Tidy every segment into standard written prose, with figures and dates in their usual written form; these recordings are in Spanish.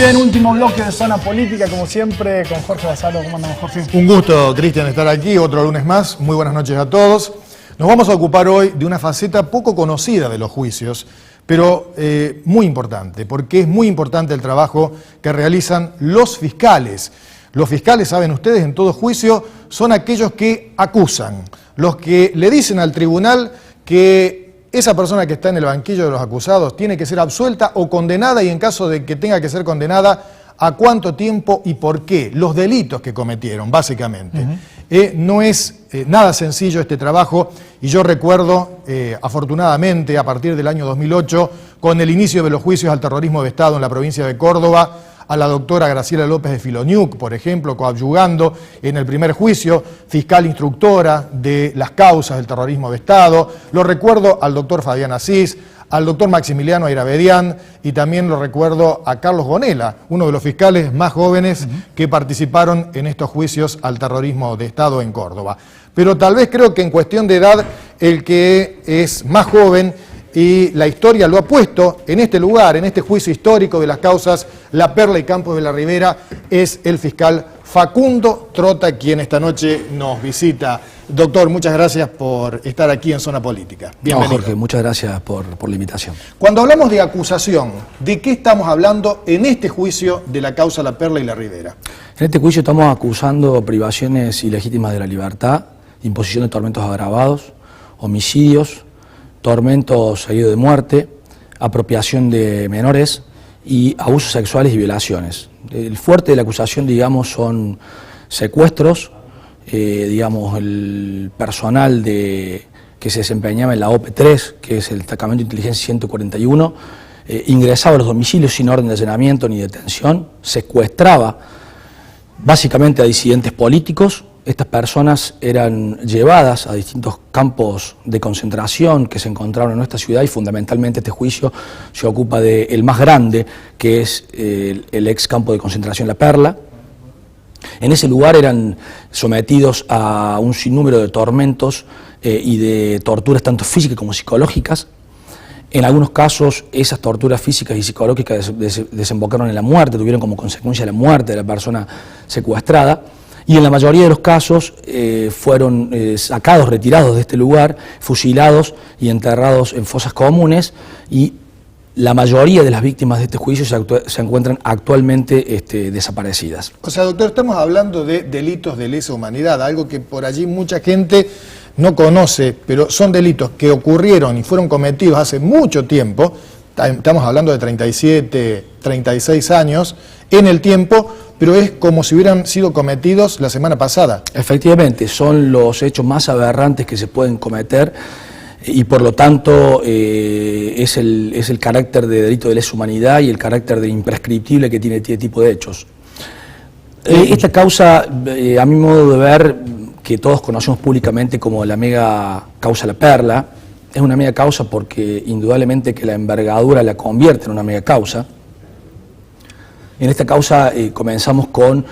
Bien, último bloque de Zona Política, como siempre, con Jorge Basalo. ¿Cómo andamos, Jorge? Un gusto, Cristian, estar aquí, otro lunes más. Muy buenas noches a todos. Nos vamos a ocupar hoy de una faceta poco conocida de los juicios, pero muy importante, porque es muy importante el trabajo que realizan los fiscales. Los fiscales, saben ustedes, en todo juicio, son aquellos que acusan, los que le dicen al tribunal que esa persona que está en el banquillo de los acusados tiene que ser absuelta o condenada, y en caso de que tenga que ser condenada, a cuánto tiempo y por qué, los delitos que cometieron, básicamente. No es nada sencillo este trabajo, y yo recuerdo, afortunadamente, a partir del año 2008, con el inicio de los juicios al terrorismo de Estado en la provincia de Córdoba, a la doctora Graciela López de Filoniuk, por ejemplo, coadyuvando en el primer juicio, fiscal instructora de las causas del terrorismo de Estado. Lo recuerdo al doctor Fabián Asís, al doctor Maximiliano Airavedián, y también lo recuerdo a Carlos Gonela, uno de los fiscales más jóvenes que participaron en estos juicios al terrorismo de Estado en Córdoba. Pero tal vez creo que en cuestión de edad, el que es más joven, y la historia lo ha puesto en este lugar, en este juicio histórico de las causas La Perla y Campos de la Ribera, es el fiscal Facundo Trota, quien esta noche nos visita. Doctor, muchas gracias por estar aquí en Zona Política. Bienvenido. No, Jorge, muchas gracias por la invitación. Cuando hablamos de acusación, ¿de qué estamos hablando en este juicio de la causa La Perla y la Ribera? En este juicio estamos acusando privaciones ilegítimas de la libertad, imposición de tormentos agravados, homicidios, tormentos seguidos de muerte, apropiación de menores y abusos sexuales y violaciones. El fuerte de la acusación, digamos, son secuestros, digamos, el personal que se desempeñaba en la OP3, que es el Destacamento de Inteligencia 141, ingresaba a los domicilios sin orden de allanamiento ni detención, secuestraba básicamente a disidentes políticos. Estas personas eran llevadas a distintos campos de concentración que se encontraron en nuestra ciudad, y fundamentalmente este juicio se ocupa del más grande, que es el ex campo de concentración La Perla. En ese lugar eran sometidos a un sinnúmero de tormentos y de torturas tanto físicas como psicológicas. En algunos casos esas torturas físicas y psicológicas desembocaron en la muerte, tuvieron como consecuencia la muerte de la persona secuestrada. Y en la mayoría de los casos fueron sacados, retirados de este lugar, fusilados y enterrados en fosas comunes, y la mayoría de las víctimas de este juicio se encuentran actualmente desaparecidas. O sea, doctor, estamos hablando de delitos de lesa humanidad, algo que por allí mucha gente no conoce, pero son delitos que ocurrieron y fueron cometidos hace mucho tiempo. Estamos hablando de 37, 36 años en el tiempo, pero es como si hubieran sido cometidos la semana pasada. Efectivamente, son los hechos más aberrantes que se pueden cometer, y por lo tanto es el carácter de delito de lesa humanidad y el carácter de imprescriptible que tiene este tipo de hechos. Esta causa, a mi modo de ver, que todos conocemos públicamente como la mega causa La Perla, es una mega causa porque indudablemente que la envergadura la convierte en una mega causa. En esta causa comenzamos con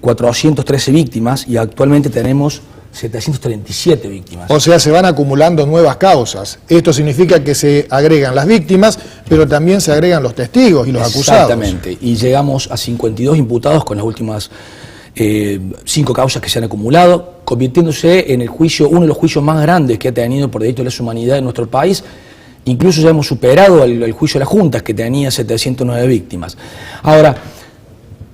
413 víctimas y actualmente tenemos 737 víctimas. O sea, se van acumulando nuevas causas. Esto significa que se agregan las víctimas, pero también se agregan los testigos y los acusados. Exactamente, y llegamos a 52 imputados con las últimas 5 causas que se han acumulado, convirtiéndose en uno de los juicios más grandes que ha tenido por delito de lesa humanidad en nuestro país. Incluso ya hemos superado el juicio de las juntas, que tenía 709 víctimas. Ahora,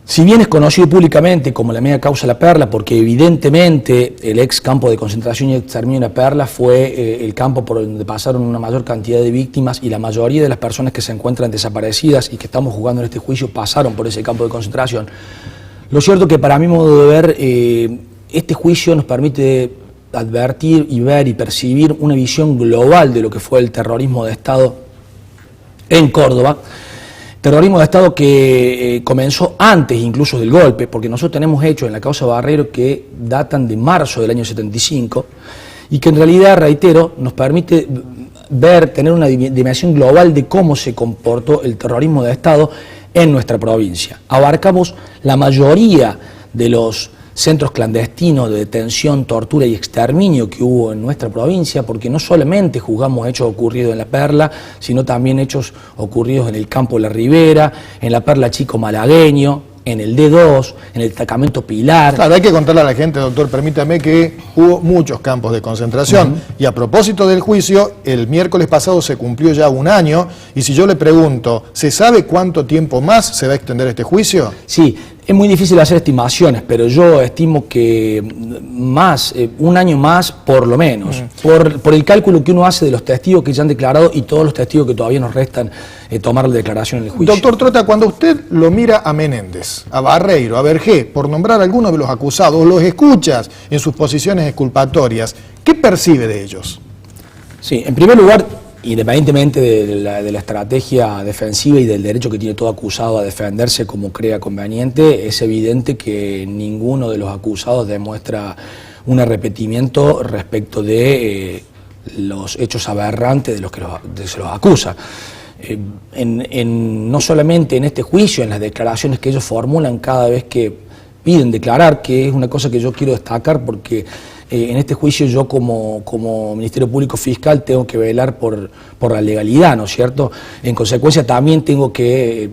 si bien es conocido públicamente como la mega causa La Perla, porque evidentemente el ex campo de concentración y exterminio de La Perla fue el campo por donde pasaron una mayor cantidad de víctimas, y la mayoría de las personas que se encuentran desaparecidas y que estamos jugando en este juicio pasaron por ese campo de concentración. Lo cierto que, para mi modo de ver, este juicio nos permite advertir y ver y percibir una visión global de lo que fue el terrorismo de Estado en Córdoba. Terrorismo de Estado que comenzó antes incluso del golpe, porque nosotros tenemos hechos en la causa Barrero que datan de marzo del año 75, y que en realidad, reitero, nos permite tener una dimensión global de cómo se comportó el terrorismo de Estado en nuestra provincia. Abarcamos la mayoría de los centros clandestinos de detención, tortura y exterminio que hubo en nuestra provincia, porque no solamente juzgamos hechos ocurridos en La Perla, sino también hechos ocurridos en el campo de la Ribera, en La Perla Chico Malagueño, en el D2, en el destacamento Pilar. Claro, hay que contarle a la gente, doctor, permítame, que hubo muchos campos de concentración. Y a propósito del juicio, el miércoles pasado se cumplió ya 1 año, y si yo le pregunto, ¿se sabe cuánto tiempo más se va a extender este juicio? Sí, es muy difícil hacer estimaciones, pero yo estimo que más, 1 año más por lo menos, por el cálculo que uno hace de los testigos que ya han declarado y todos los testigos que todavía nos restan tomar la declaración en el juicio. Doctor Trota, cuando usted lo mira a Menéndez, a Barreiro, a Vergé, por nombrar a algunos de los acusados, los escuchas en sus posiciones exculpatorias, ¿qué percibe de ellos? Sí, en primer lugar, independientemente de la estrategia defensiva y del derecho que tiene todo acusado a defenderse como crea conveniente, es evidente que ninguno de los acusados demuestra un arrepentimiento respecto de los hechos aberrantes de los que se los acusa. No solamente en este juicio, en las declaraciones que ellos formulan cada vez que piden declarar, que es una cosa que yo quiero destacar porque en este juicio yo como Ministerio Público Fiscal tengo que velar por la legalidad, ¿no es cierto? En consecuencia también tengo que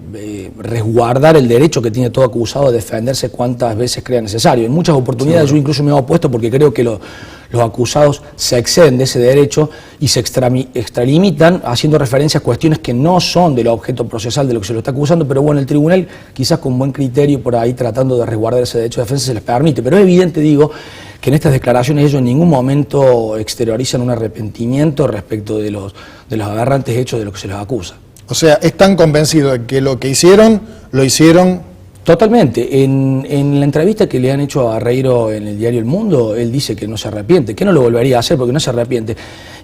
resguardar el derecho que tiene todo acusado a defenderse cuantas veces crea necesario. En muchas oportunidades yo incluso me he opuesto porque creo que los acusados se exceden de ese derecho y se extralimitan haciendo referencia a cuestiones que no son del objeto procesal de lo que se lo está acusando, pero bueno, el tribunal quizás con buen criterio por ahí tratando de resguardar ese derecho de defensa se les permite, pero es evidente, digo, que en estas declaraciones ellos en ningún momento exteriorizan un arrepentimiento respecto de los aberrantes hechos de lo que se los acusa. O sea, están convencidos de que lo que hicieron, lo hicieron... Totalmente. En la entrevista que le han hecho a Barreiro en el diario El Mundo, él dice que no se arrepiente, que no lo volvería a hacer porque no se arrepiente.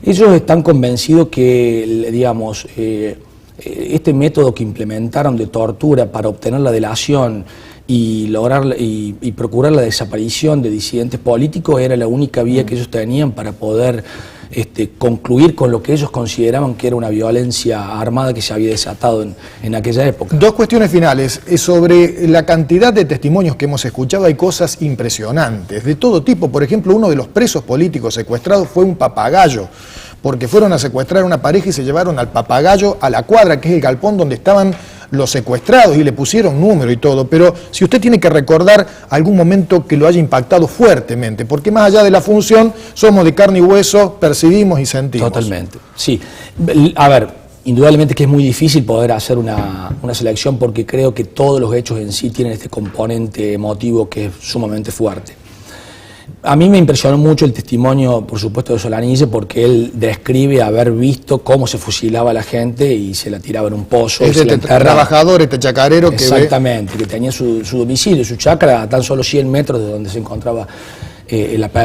Ellos están convencidos que, digamos, este método que implementaron de tortura para obtener la delación y lograr y procurar la desaparición de disidentes políticos era la única vía que ellos tenían para poder concluir con lo que ellos consideraban que era una violencia armada que se había desatado en aquella época. 2 cuestiones finales. Sobre la cantidad de testimonios que hemos escuchado, hay cosas impresionantes, de todo tipo. Por ejemplo, uno de los presos políticos secuestrados fue un papagayo, porque fueron a secuestrar a una pareja y se llevaron al papagayo a la cuadra, que es el galpón donde estaban los secuestrados, y le pusieron número y todo. Pero si usted tiene que recordar algún momento que lo haya impactado fuertemente, porque más allá de la función, somos de carne y hueso, percibimos y sentimos. Totalmente, sí. A ver, indudablemente que es muy difícil poder hacer una selección porque creo que todos los hechos en sí tienen este componente emotivo que es sumamente fuerte. A mí me impresionó mucho el testimonio, por supuesto, de Solanille, porque él describe haber visto cómo se fusilaba a la gente y se la tiraba en un pozo. Es este trabajador, este chacarero que exactamente, que tenía su domicilio, su chacra a tan solo 100 metros de donde se encontraba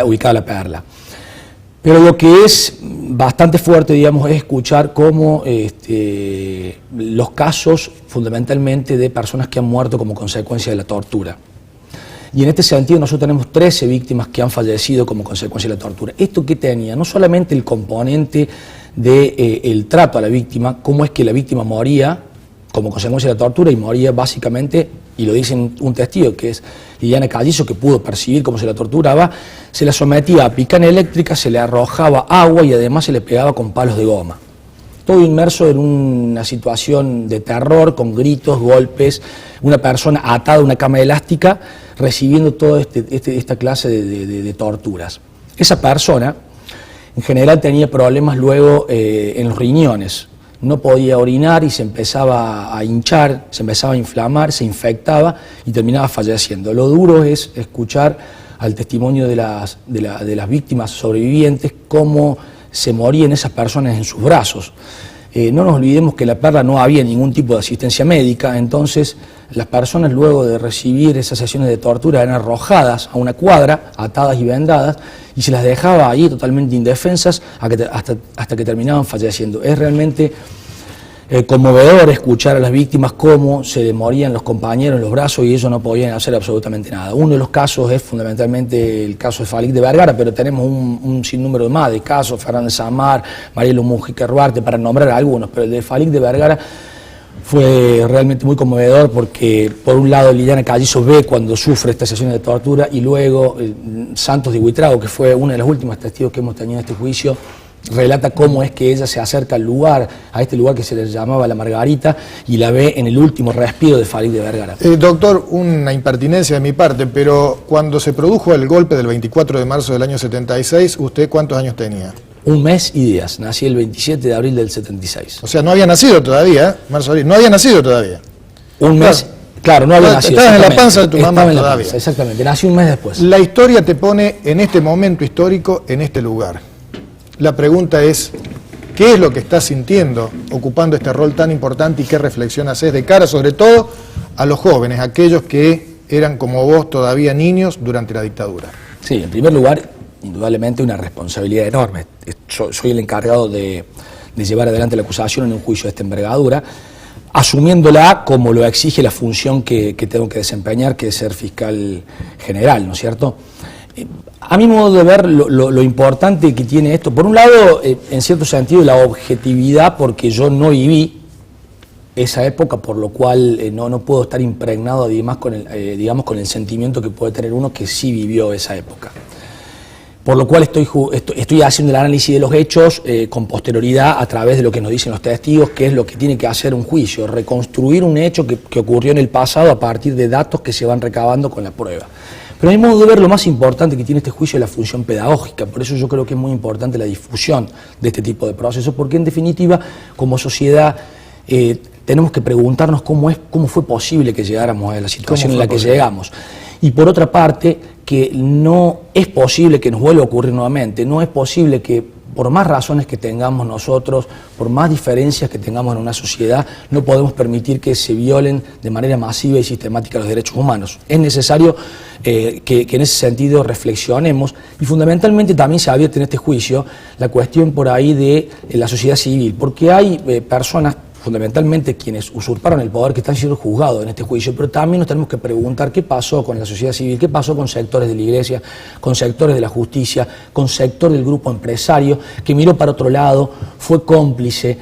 ubicada La Perla. Pero lo que es bastante fuerte, digamos, es escuchar cómo los casos, fundamentalmente, de personas que han muerto como consecuencia de la tortura. Y en este sentido nosotros tenemos 13 víctimas que han fallecido como consecuencia de la tortura. ¿Esto qué tenía? No solamente el componente del trato a la víctima, cómo es que la víctima moría como consecuencia de la tortura y moría básicamente, y lo dice un testigo que es Liliana Callizo, que pudo percibir cómo se la torturaba, se la sometía a picana eléctrica, se le arrojaba agua y además se le pegaba con palos de goma. Todo inmerso en una situación de terror, con gritos, golpes, una persona atada a una cama elástica, recibiendo toda esta clase de torturas. Esa persona, en general, tenía problemas luego en los riñones. No podía orinar y se empezaba a hinchar, se empezaba a inflamar, se infectaba y terminaba falleciendo. Lo duro es escuchar al testimonio de las víctimas sobrevivientes cómo se morían esas personas en sus brazos. No nos olvidemos que en La Perla no había ningún tipo de asistencia médica, entonces las personas luego de recibir esas sesiones de tortura eran arrojadas a una cuadra, atadas y vendadas, y se las dejaba ahí totalmente indefensas hasta que terminaban falleciendo. Es realmente conmovedor escuchar a las víctimas cómo se le morían los compañeros en los brazos y ellos no podían hacer absolutamente nada. Uno de los casos es fundamentalmente el caso de Falic de Vergara, pero tenemos un sinnúmero más de casos, Fernández Samar, Marielo Mujica Ruarte, para nombrar algunos, pero el de Falic de Vergara Fue realmente muy conmovedor porque, por un lado, Liliana Callizo ve cuando sufre estas sesiones de tortura y luego Santos de Buitrago, que fue una de las últimas testigos que hemos tenido en este juicio, relata cómo es que ella se acerca al lugar, a este lugar que se le llamaba La Margarita, y la ve en el último respiro de Farid de Vergara. Doctor, una impertinencia de mi parte, pero cuando se produjo el golpe del 24 de marzo del año 76, ¿usted cuántos años tenía? 1 mes y días. Nací el 27 de abril del 76. O sea, no había nacido todavía, ¿eh? Marzo, abril. No había nacido todavía. 1 mes, claro, no había nacido. Estabas en la panza de tu mamá en la todavía. panza, exactamente, nací 1 mes después. La historia te pone en este momento histórico, en este lugar. La pregunta es, ¿qué es lo que estás sintiendo ocupando este rol tan importante y qué reflexión haces de cara, sobre todo, a los jóvenes, aquellos que eran como vos todavía niños durante la dictadura? Sí, en primer lugar, indudablemente una responsabilidad enorme. Soy el encargado de llevar adelante la acusación en un juicio de esta envergadura, asumiéndola como lo exige la función que tengo que desempeñar, que es ser fiscal general, ¿no es cierto? A mi modo de ver, lo importante que tiene esto, por un lado, en cierto sentido, la objetividad, porque yo no viví esa época, por lo cual no puedo estar impregnado además con el sentimiento que puede tener uno que sí vivió esa época. Por lo cual estoy haciendo el análisis de los hechos con posterioridad a través de lo que nos dicen los testigos, que es lo que tiene que hacer un juicio, reconstruir un hecho que ocurrió en el pasado a partir de datos que se van recabando con la prueba. Pero a mi modo de ver, lo más importante que tiene este juicio es la función pedagógica, por eso yo creo que es muy importante la difusión de este tipo de procesos, porque en definitiva, como sociedad, tenemos que preguntarnos cómo fue posible que llegáramos a la situación en la que llegamos. Y por otra parte, que no es posible que nos vuelva a ocurrir nuevamente, no es posible que por más razones que tengamos nosotros, por más diferencias que tengamos en una sociedad, no podemos permitir que se violen de manera masiva y sistemática los derechos humanos. Es necesario que en ese sentido reflexionemos y fundamentalmente también se advierte en este juicio la cuestión por ahí de la sociedad civil, porque hay personas, fundamentalmente quienes usurparon el poder, que están siendo juzgados en este juicio, pero también nos tenemos que preguntar qué pasó con la sociedad civil, qué pasó con sectores de la iglesia, con sectores de la justicia, con sector del grupo empresario, que miró para otro lado, fue cómplice,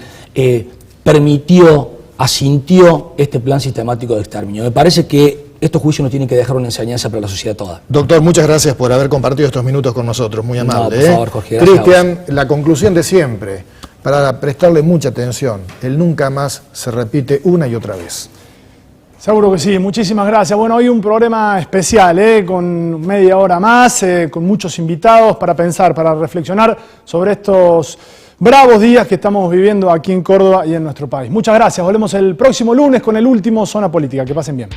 permitió, asintió este plan sistemático de exterminio. Me parece que estos juicios nos tienen que dejar una enseñanza para la sociedad toda. Doctor, muchas gracias por haber compartido estos minutos con nosotros, muy amable. No, por favor, Jorge, Cristian, la conclusión de siempre, para prestarle mucha atención, el nunca más se repite una y otra vez. Seguro que sí, muchísimas gracias. Bueno, hoy un programa especial, con media hora más, con muchos invitados para pensar, para reflexionar sobre estos bravos días que estamos viviendo aquí en Córdoba y en nuestro país. Muchas gracias, volvemos el próximo lunes con el último Zona Política. Que pasen bien.